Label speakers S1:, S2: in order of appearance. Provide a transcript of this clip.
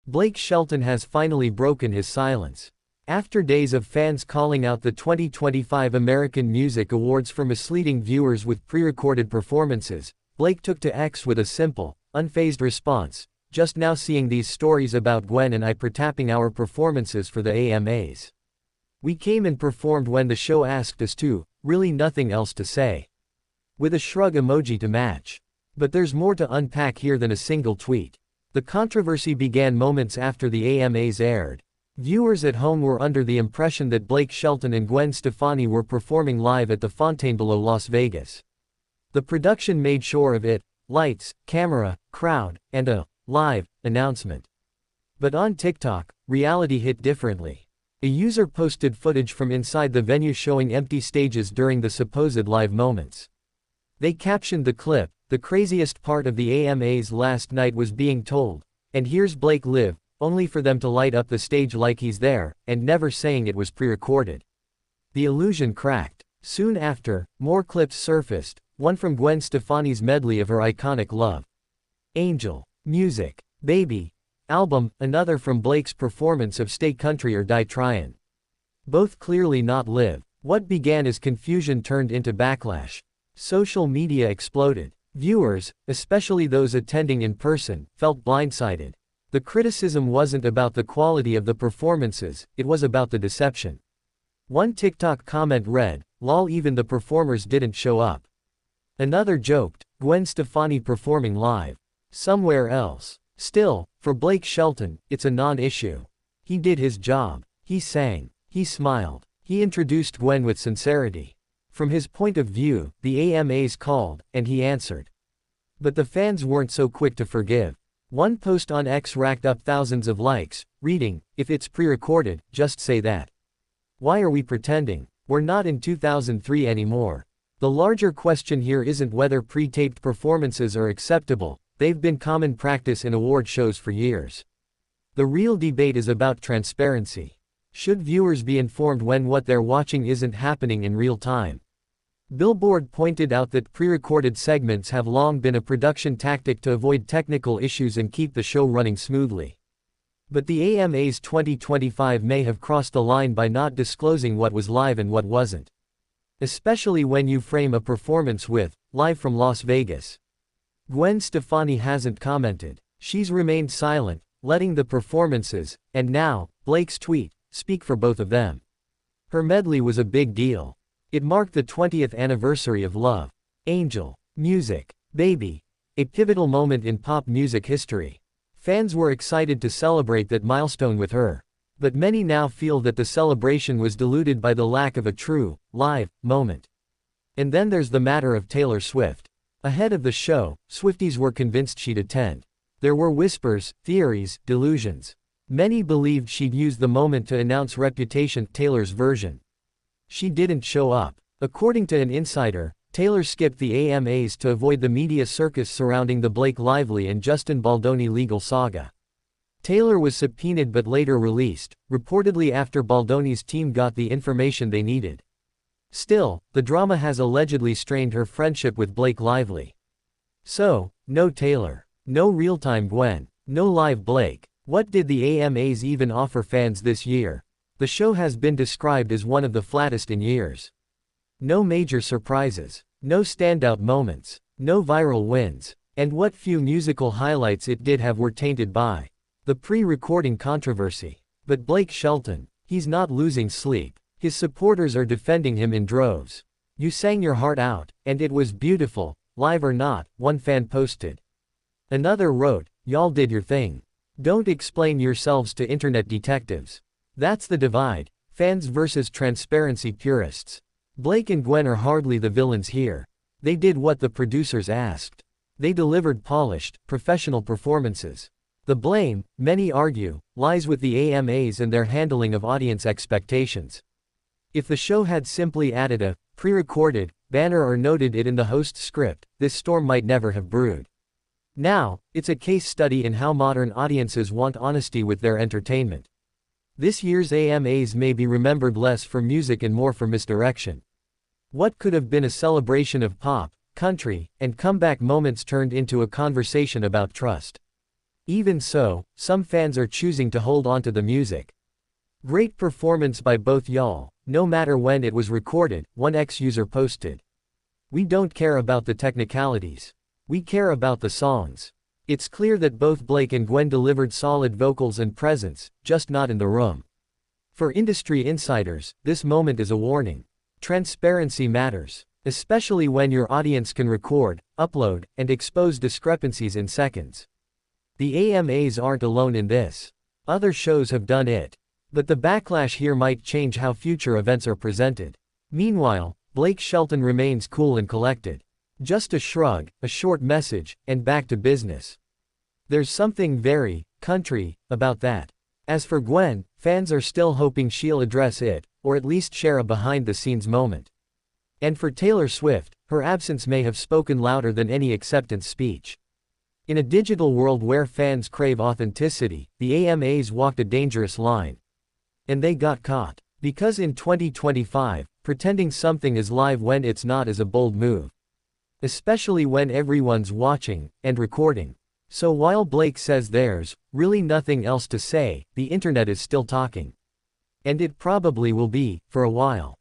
S1: Blake Shelton has finally broken his silence. After days of fans calling out the 2025 American Music Awards for misleading viewers with pre-recorded performances, Blake took to X with a simple, unfazed response: "Just now seeing these stories about Gwen and I tapping our performances for the AMAs. We came and performed when the show asked us to, really nothing else to say." With a shrug emoji to match. But there's more to unpack here than a single tweet. The controversy began moments after the AMAs aired. Viewers at home were under the impression that Blake Shelton and Gwen Stefani were performing live at the Fontainebleau, Las Vegas. The production made sure of it: lights, camera, crowd, and a live announcement. But on TikTok, reality hit differently. A user posted footage from inside the venue showing empty stages during the supposed live moments. They captioned the clip, "The craziest part of the AMAs last night was being told, and here's Blake live, only for them to light up the stage like he's there, and never saying it was pre-recorded." The illusion cracked. Soon after, more clips surfaced, one from Gwen Stefani's medley of her iconic Love, Angel, Music, Baby album, another from Blake's performance of Stay Country or Die Tryin'. Both clearly not live. What began as confusion turned into backlash. Social media exploded. Viewers, especially those attending in person, felt blindsided. The criticism wasn't about the quality of the performances, it was about the deception. One TikTok comment read, "Lol, even the performers didn't show up." Another joked, "Gwen Stefani performing live somewhere else." Still, for Blake Shelton, it's a non-issue. He did his job. He sang. He smiled. He introduced Gwen with sincerity. From his point of view, the AMAs called, and he answered. But the fans weren't so quick to forgive. One post on X racked up thousands of likes, reading, "If it's pre-recorded, just say that. Why are we pretending? We're not in 2003 anymore." The larger question here isn't whether pre-taped performances are acceptable. They've been common practice in award shows for years. The real debate is about transparency. Should viewers be informed when what they're watching isn't happening in real time? Billboard pointed out that pre-recorded segments have long been a production tactic to avoid technical issues and keep the show running smoothly. But the AMAs 2025 may have crossed the line by not disclosing what was live and what wasn't. Especially when you frame a performance with, "Live from Las Vegas." Gwen Stefani hasn't commented. She's remained silent, letting the performances, and now, Blake's tweet, speak for both of them. Her medley was a big deal. It marked the 20th anniversary of Love, Angel, Music, Baby, a pivotal moment in pop music history. Fans were excited to celebrate that milestone with her. But many now feel that the celebration was diluted by the lack of a true, live moment. And then there's the matter of Taylor Swift. Ahead of the show, Swifties were convinced she'd attend. There were whispers, theories, delusions. Many believed she'd use the moment to announce Reputation, Taylor's version. She didn't show up. According to an insider, Taylor skipped the AMAs to avoid the media circus surrounding the Blake Lively and Justin Baldoni legal saga. Taylor was subpoenaed but later released, reportedly after Baldoni's team got the information they needed. Still, the drama has allegedly strained her friendship with Blake Lively. So, no Taylor. No real-time Gwen. No live Blake. What did the AMAs even offer fans this year? The show has been described as one of the flattest in years. No major surprises. No standout moments. No viral wins. And what few musical highlights it did have were tainted by the pre-recording controversy. But Blake Shelton, he's not losing sleep. His supporters are defending him in droves. "You sang your heart out, and it was beautiful, live or not," one fan posted. Another wrote, "Y'all did your thing. Don't explain yourselves to internet detectives." That's the divide. Fans versus transparency purists. Blake and Gwen are hardly the villains here. They did what the producers asked. They delivered polished, professional performances. The blame, many argue, lies with the AMAs and their handling of audience expectations. If the show had simply added a pre-recorded banner or noted it in the host's script, this storm might never have brewed. Now, it's a case study in how modern audiences want honesty with their entertainment. This year's AMAs may be remembered less for music and more for misdirection. What could have been a celebration of pop, country, and comeback moments turned into a conversation about trust. Even so, some fans are choosing to hold on to the music. Great performance by both y'all, no matter when it was recorded, one ex-user posted. We don't care about the technicalities. We care about the songs. It's clear that both Blake and Gwen delivered solid vocals and presence, just not in the room. For industry insiders, this moment is a warning. Transparency matters, especially when your audience can record, upload, and expose discrepancies in seconds. The AMAs aren't alone in this. Other shows have done it. But the backlash here might change how future events are presented. Meanwhile, Blake Shelton remains cool and collected. Just a shrug, a short message, and back to business. There's something very country about that. As for Gwen, fans are still hoping she'll address it, or at least share a behind-the-scenes moment. And for Taylor Swift, her absence may have spoken louder than any acceptance speech. In a digital world where fans crave authenticity, the AMAs walked a dangerous line. And they got caught. Because in 2025, pretending something is live when it's not is a bold move. Especially when everyone's watching and recording. So while Blake says there's really nothing else to say, the internet is still talking. And it probably will be, for a while.